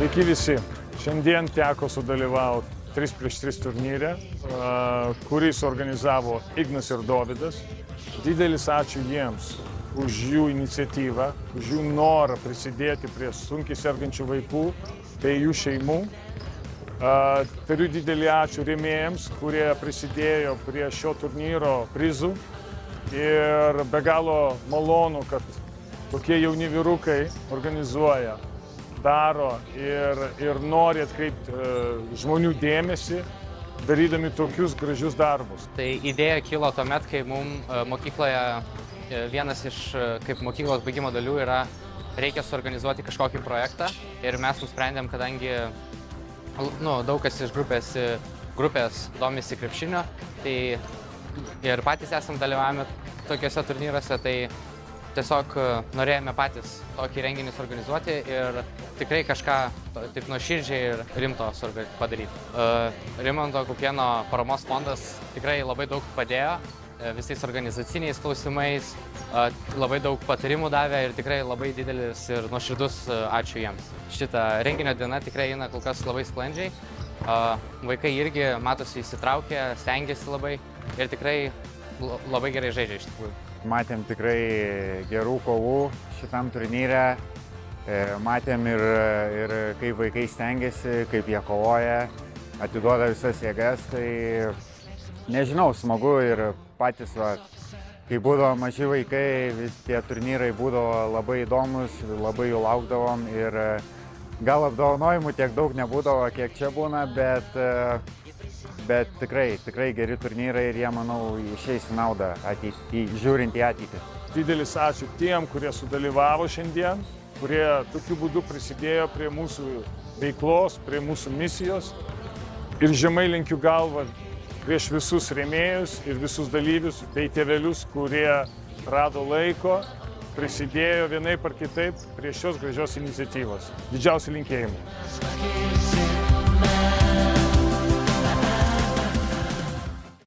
Sveiki visi. Šiandien teko sudalyvauti 3x3 turnyre, kurį suorganizavo Ignas ir Dovydas. Didelis ačiū jiems už jų iniciatyvą, už jų norą prisidėti prie sunkiai sergančių vaikų bei jų šeimų. Turiu didelį ačiū rėmėjams, kurie prisidėjo prie šio turnyro prizų. Ir be galo malonu, kad tokie jauni vyrukai organizuoja, daro ir nori atkreipti žmonių dėmesį, darydami tokius gražius darbus. Tai idėja kilo tuomet, kai mums mokykloje vienas iš kaip mokyklos baigimo dalių yra reikia suorganizuoti kažkokį projektą ir mes nusprendėm, kadangi daug kas iš grupės domisi krepšinio, tai ir patys esam dalyvavę tokiuose turnyruose, tai tiesiog norėjome patys tokį renginį suorganizuoti ir tikrai kažką taip nuoširdžiai ir rimto padaryti. Rimanto Kaupėno paramos fondas tikrai labai daug padėjo visais organizaciniais klausimais, labai daug patarimų davė ir tikrai labai didelis ir nuoširdus ačiū jiems. Šita renginio diena tikrai eina kol kas labai sklandžiai. Vaikai irgi matosi įsitraukę, stengiasi labai ir tikrai labai gerai žaidžia iš tikrųjų. Matėm tikrai gerų kovų šitam turnyre, matėm ir kaip vaikai stengiasi, kaip jie kovoja, atiduoda visas jėgas, tai nežinau, smagu ir patys, kai būdavo maži vaikai, vis tie turnyrai būdavo labai įdomus, labai jų laukdavom ir gal apdovanojimų tiek daug nebūdavo, kiek čia būna, bet tikrai geri turnyrai ir jie, manau, išeis į naudą žiūrint į ateitį. Didelis ačiū tiem, kurie sudalyvavo šiandien, kurie tokiu būdu prisidėjo prie mūsų veiklos, prie mūsų misijos. Ir žemai lenkiu galvą prieš visus rėmėjus ir visus dalyvius bei tėvelius, kurie rado laiko, prisidėjo vienaip ar kitaip prie šios gražios iniciatyvos. Didžiausi linkėjimai.